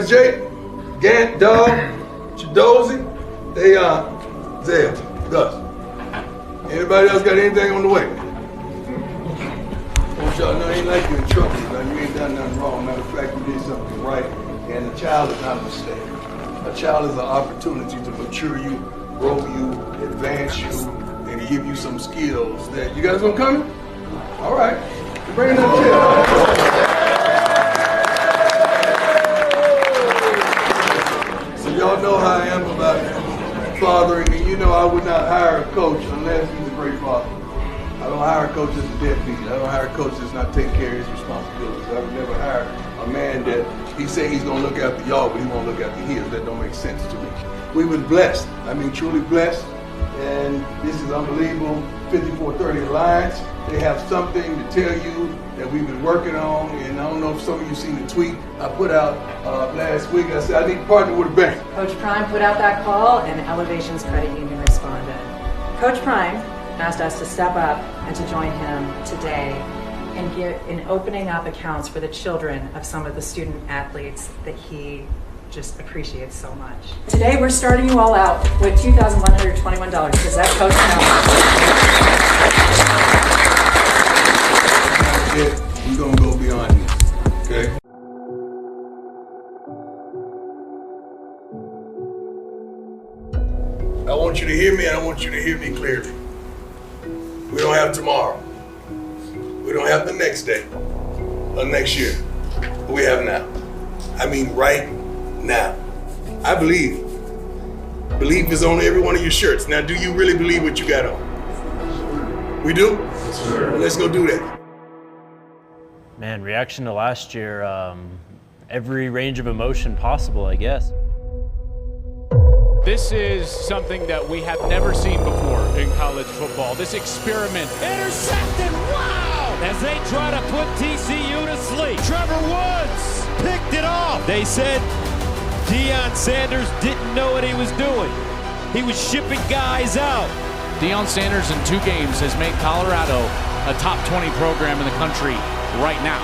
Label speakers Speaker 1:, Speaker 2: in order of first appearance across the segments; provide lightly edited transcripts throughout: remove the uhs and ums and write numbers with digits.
Speaker 1: Gus J, Gant, Dog, Chidozie, Zell, Gus. Anybody else got anything on the way? I want y'all to know ain't like you in trouble. Now, you ain't done nothing wrong. Matter of fact, you did something right. And a child is not a mistake. A child is an opportunity to mature you, grow you, advance you, and give you some skills that you guys gonna come in? All right. Bring it up here. So y'all know how I am about fathering, and you know I would not hire a coach unless he's a great father. I don't hire a coach that's a deadbeat. I don't hire a coach that's not taking care of his responsibilities. I would never hire a man that he say he's gonna look after y'all, but he won't look after his. That don't make sense to me. We've been blessed. I mean, truly blessed. And this is unbelievable. 5430 Alliance. They have something to tell you that we've been working on. And I don't know if some of you seen the tweet I put out last week. I said I need to partner with a bank.
Speaker 2: Coach Prime put out that call, and Elevations Credit Union responded. Coach Prime asked us to step up and to join him today in opening up accounts for the children of some of the student athletes that he just appreciates so much. Today we're starting you all out with $2,121 because that coach knows.
Speaker 1: We're gonna go beyond this, okay? I want you to hear me, and I want you to hear me clearly. We don't have tomorrow. We don't have the next day or next year. But we have now. I mean right now. I believe. Believe is on every one of your shirts. Now, do you really believe what you got on? We do? Yes, sir. Well, let's go do that.
Speaker 3: Man, reaction to last year, every range of emotion possible, I guess.
Speaker 4: This is something that we have never seen before in college football. This experiment. Intercepted, wow! As they try to put TCU to sleep. Trevor Woods picked it off. They said Deion Sanders didn't know what he was doing. He was shipping guys out. Deion Sanders in 2 games has made Colorado a top 20 program in the country right now.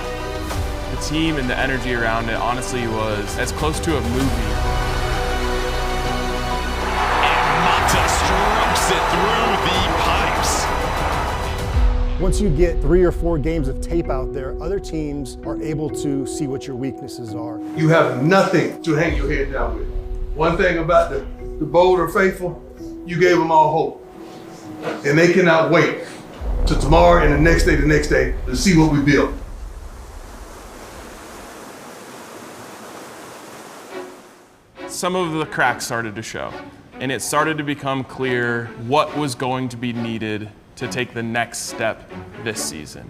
Speaker 5: The team and the energy around it honestly was as close to a movie.
Speaker 6: Strokes it through the pipes.
Speaker 7: Once you get 3 or 4 games of tape out there, other teams are able to see what your weaknesses are.
Speaker 1: You have nothing to hang your head down with. One thing about the Boulder faithful, you gave them all hope. And they cannot wait till tomorrow and the next day to see what we built.
Speaker 5: Some of the cracks started to show. And it started to become clear what was going to be needed to take the next step this season.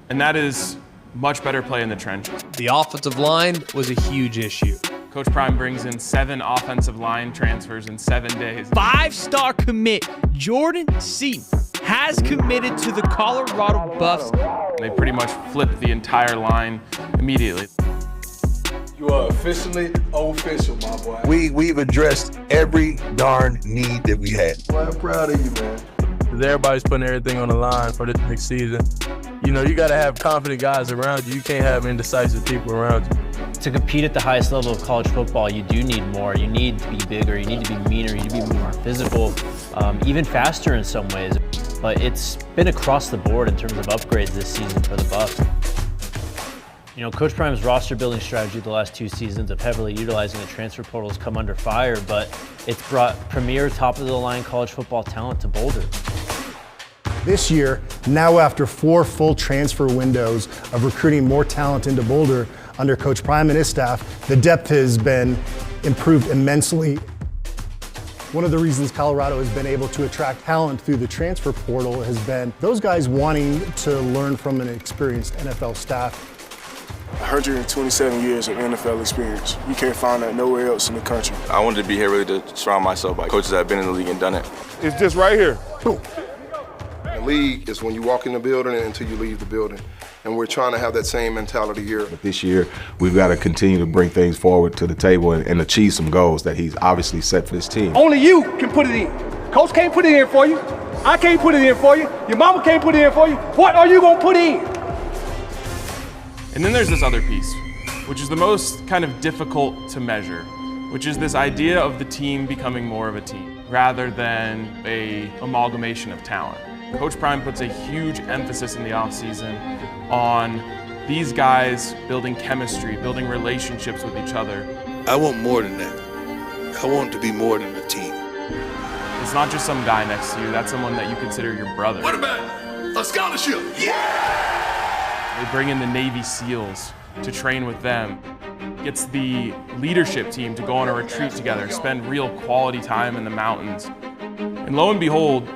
Speaker 5: And that is much better play in the trench.
Speaker 8: The offensive line was a huge issue.
Speaker 5: Coach Prime brings in 7 offensive line transfers in 7 days.
Speaker 8: 5-star commit Jordan Seaton has committed to the Colorado Buffs.
Speaker 5: They pretty much flipped the entire line immediately.
Speaker 1: You are officially official, my boy.
Speaker 9: We've addressed every darn need that we had.
Speaker 1: Well, I'm proud of you, man.
Speaker 10: Everybody's putting everything on the line for this next season. You know, you got to have confident guys around you. You can't have indecisive people around you.
Speaker 3: To compete at the highest level of college football, you do need more. You need to be bigger, you need to be meaner, you need to be more physical, even faster in some ways. But it's been across the board in terms of upgrades this season for the Buffs. You know, Coach Prime's roster building strategy the last 2 seasons of heavily utilizing the transfer portal has come under fire, but it's brought premier top-of-the-line college football talent to Boulder.
Speaker 7: This year, now after 4 full transfer windows of recruiting more talent into Boulder under Coach Prime and his staff, the depth has been improved immensely. One of the reasons Colorado has been able to attract talent through the transfer portal has been those guys wanting to learn from an experienced NFL staff.
Speaker 11: 127 years of NFL experience. You can't find that nowhere else in the country.
Speaker 12: I wanted to be here really to surround myself by coaches that have been in the league and done it.
Speaker 11: It's just right here.
Speaker 13: The league is when you walk in the building until you leave the building. And we're trying to have that same mentality here.
Speaker 9: But this year, we've got to continue to bring things forward to the table and achieve some goals that he's obviously set for this team.
Speaker 14: Only you can put it in. Coach can't put it in for you. I can't put it in for you. Your mama can't put it in for you. What are you going to put in?
Speaker 5: And then there's this other piece. which is the most kind of difficult to measure, which is this idea of the team becoming more of a team rather than an amalgamation of talent. Coach Prime puts a huge emphasis in the offseason on these guys building chemistry, building relationships with each other.
Speaker 1: I want more than that. I want it to be more than a team.
Speaker 5: It's not just some guy next to you, that's someone that you consider your brother.
Speaker 1: What about a scholarship? Yeah!
Speaker 5: They bring in the Navy SEALs to train with them. Gets the leadership team to go on a retreat together, spend real quality time in the mountains. And lo and behold,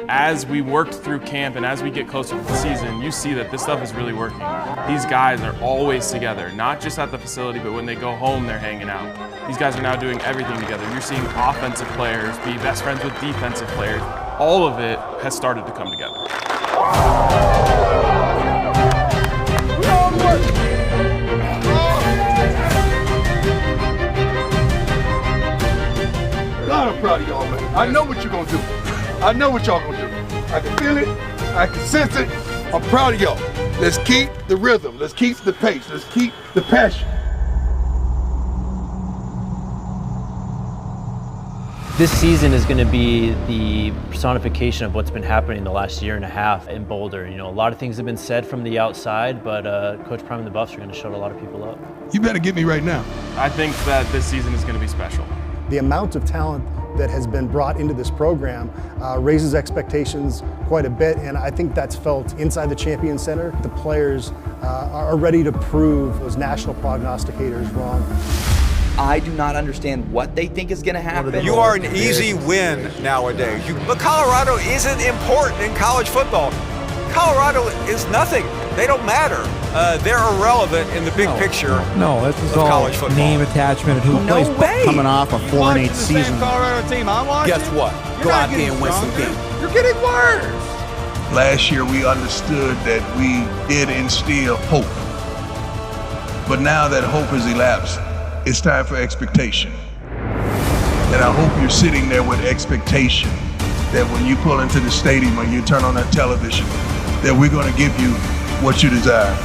Speaker 5: as we worked through camp and as we get closer to the season, you see that this stuff is really working. These guys are always together, not just at the facility, but when they go home, they're hanging out. These guys are now doing everything together. You're seeing offensive players be best friends with defensive players. All of it has started to come together.
Speaker 1: God, I'm proud of y'all, man. I know what you're gonna do. I know what y'all gonna do. I can feel it. I can sense it. I'm proud of y'all. Let's keep the rhythm. Let's keep the pace. Let's keep the passion.
Speaker 3: This season is going to be the personification of what's been happening the last year and a half in Boulder. You know, a lot of things have been said from the outside, but Coach Prime and the Buffs are going to shut a lot of people up.
Speaker 1: You better get me right now.
Speaker 5: I think that this season is going to be special.
Speaker 7: The amount of talent that has been brought into this program raises expectations quite a bit, and I think that's felt inside the Champion Center. The players are ready to prove those national prognosticators wrong.
Speaker 15: I do not understand what they think is going to happen.
Speaker 16: You are an easy win nowadays. But Colorado isn't important in college football. Colorado is nothing. They don't matter. They're irrelevant in the big picture.
Speaker 17: No, this is
Speaker 16: of
Speaker 17: all
Speaker 16: college football.
Speaker 17: name attachment and who plays.
Speaker 15: Way.
Speaker 17: Coming off a 4-8 season.
Speaker 16: Colorado team I'm watching.
Speaker 15: Guess what? Go out there and win some games.
Speaker 16: You're getting worse.
Speaker 1: Last year we understood that we did instill hope. But now that hope has elapsed, it's time for expectation. And I hope you're sitting there with expectation that when you pull into the stadium or you turn on that television, that we're going to give you what you desire.